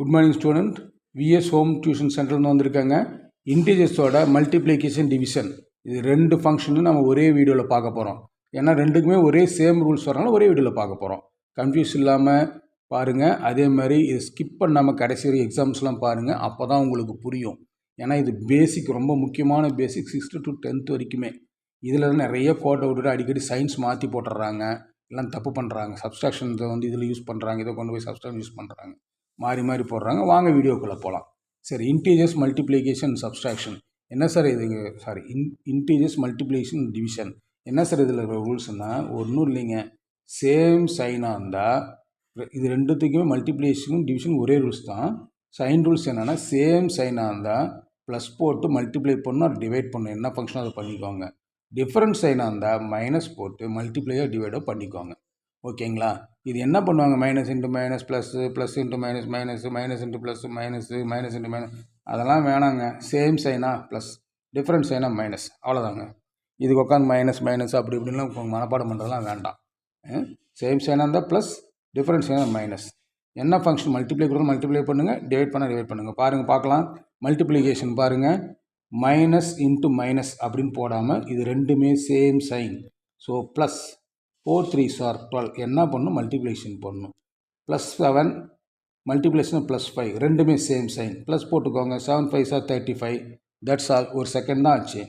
Good morning student. VS home tuition சென்டர்னு வந்திருக்காங்க. இன்டீஜர்ஸோட மல்டிப்ளிகேஷன் டிவிஷன் இது ரெண்டு ஃபங்க்ஷனும் நம்ம ஒரே வீடியோவில் பார்க்க போகிறோம். ஏன்னா ரெண்டுக்குமே ஒரே சேம் ரூல்ஸ் வரனால ஒரே வீடியோவில் பார்க்க போகிறோம். கன்ஃபியூஸ் இல்லாமல் பாருங்கள். அதே மாதிரி இது ஸ்கிப் பண்ணாமல் கடைசி வரை எக்ஸாம்ஸ்லாம் பாருங்கள். அப்போ தான் உங்களுக்கு புரியும். ஏன்னா இது பேசிக், ரொம்ப முக்கியமான பேசிக் 6th to 10th வரைக்குமே. இதில் நிறைய கோட்டை விட்டுட்டு அடிக்கடி சயின்ஸ் மாற்றி போட்டுடுறாங்க, எல்லாம் தப்பு பண்ணுறாங்க. சப்ஸ்ட்ராக்ஷன்ஸை வந்து இதில் யூஸ் பண்ணுறாங்க, இதை கொண்டு போய் சப்ஸ்ட்ராக்ஷன் யூஸ் பண்ணுறாங்க, மாறி மாறி போடுறாங்க. வாங்க வீடியோக்குள்ளே போகலாம். சரி, இன்டீஜர்ஸ் மல்டிப்ளிகேஷன் சப்ஸ்ட்ராக்ஷன் என்ன சார் இது? இன்டீஜர்ஸ் மல்டிப்ளிகேஷன் டிவிஷன் என்ன சார் இதில் ரூல்ஸ்னால் ஒன்றும் இல்லைங்க. சேம் சைனாக இருந்தால் இது ரெண்டுத்துக்குமே மல்டிப்ளிகேஷனும் டிவிஷன் ஒரே ரூல்ஸ் தான். சைன் ரூல்ஸ் என்னென்னா சேம் சைனாக இருந்தால் ப்ளஸ் போட்டு மல்டிப்ளை பண்ணணும், அது டிவைட் பண்ணணும். என்ன ஃபங்க்ஷனோ அதை பண்ணிக்கோங்க. டிஃப்ரெண்ட் சைனாக இருந்தால் மைனஸ் போட்டு மல்டிப்ளையோ டிவைடோ பண்ணிக்கோங்க. ஓகேங்களா? இது என்ன பண்ணுவாங்க? Minus into minus plus, plus into minus minus, minus into plus minus, minus into minus, அதெல்லாம் வேணாங்க. Same China plus, different China minus, அவ்வளோதாங்க. இதுக்கு உட்காந்து மைனஸ் மைனஸ் அப்படி இப்படின்லாம் மனப்பாடம் பண்ணுறதுலாம் வேண்டாம். சேம் சைனாக இருந்தால் ப்ளஸ், டிஃப்ரெண்ட் சைனா மைனஸ். என்ன ஃபங்க்ஷன் மல்டிப்ளை கொடுத்து மல்டிப்ளை பண்ணுங்கள், டிவைட் பண்ணால் டிவைட் பண்ணுங்கள். பாருங்கள், பார்க்கலாம். மல்டிப்ளிகேஷன் பாருங்கள். மைனஸ் இன்ட்டு மைனஸ் அப்படின்னு போடாமல் இது ரெண்டுமே same sign. So plus 4 3s are 12. என்ன பண்ணணும்? மல்டிப்ளிகேஷன் பண்ணணும். ப்ளஸ் 7 மல்டிப்ளிகேஷன் ப்ளஸ் 5 ரெண்டுமே சேம் சைன். ப்ளஸ் போட்டுக்கோங்க. 7 5s are 35. That's all. ஒரு செகண்ட் தான் ஆச்சு.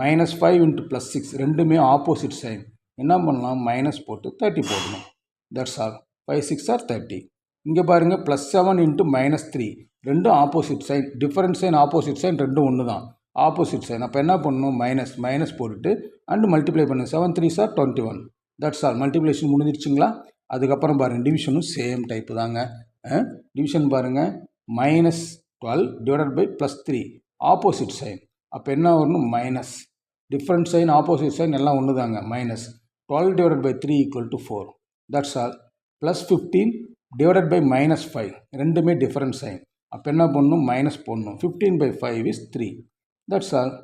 மைனஸ் 5 இன்ட்டு ப்ளஸ் 6 ரெண்டுமே ஆப்போசிட் சைன். என்ன பண்ணலாம்? மைனஸ் போட்டு 30 போடணும். That's all. 5 6 are 30. இங்கே பாருங்கள், ப்ளஸ் 7 இன்ட்டு மைனஸ் 3 ரெண்டும் opposite sign. Different sign opposite sign ரெண்டும் ஒன்று தான், ஆப்போசிட் சைன். அப்போ என்ன பண்ணணும்? மைனஸ் மைனஸ் போட்டுட்டு அண்டு மல்டிப்ளை பண்ணு. 7 3s are 21. That's all. Multiplication முடிஞ்சிருச்சுங்களா? அதுக்கப்புறம் பாருங்கள், டிவிஷனும் சேம் டைப்பு தாங்க. டிவிஷன் பாருங்கள். Minus 12 divided by plus 3 opposite sign. அப்போ என்ன வரணும்? Minus. Different sign opposite sign எல்லாம் ஒன்று தாங்க. Minus 12 divided by 3 equal to 4. That's all. Plus 15 divided by minus 5 ரெண்டுமே டிஃப்ரெண்ட் சைன். அப்போ என்ன பண்ணணும்? மைனஸ் போடணும். 15 by 5 is 3. That's all.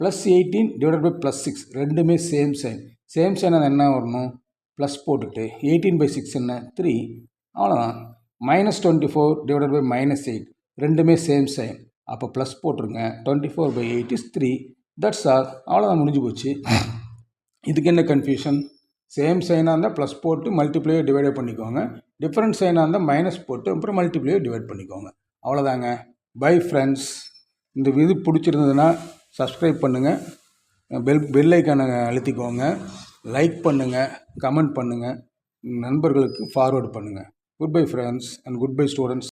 Plus 18 divided by plus 6 ரெண்டுமே சேம் சைன். சேம் சைன் என்ன வரணும்? ப்ளஸ் போட்டுட்டு 18 by 6 என்ன? 3. அவ்வளோதான். மைனஸ் 24 டிவைடட் பை மைனஸ் 8 ரெண்டுமே சேம் சைன். அப்போ ப்ளஸ் போட்டுருங்க. 24 by 8 is 3. That's all. அவ்வளோதான், முடிஞ்சு போச்சு. இதுக்கு என்ன கன்ஃபியூஷன்? சேம் சைனாக இருந்தால் ப்ளஸ் போட்டு மல்டிப்ளையோ டிவைடே பண்ணிக்கோங்க. டிஃப்ரெண்ட் சைனாக இருந்தால் மைனஸ் போட்டு அப்புறம் மல்டிப்ளையோ டிவைட் பண்ணிக்கோங்க. அவ்வளோதாங்க. Bye friends. இந்த இது பிடிச்சிருந்ததுன்னா சப்ஸ்கிரைப் பண்ணுங்கள், பெல் ஐக்கானை அழுத்திக்கோங்க, லைக் பண்ணுங்கள், கமெண்ட் பண்ணுங்கள், நண்பர்களுக்கு ஃபார்வர்ட் பண்ணுங்கள். Good bye friends and good bye students.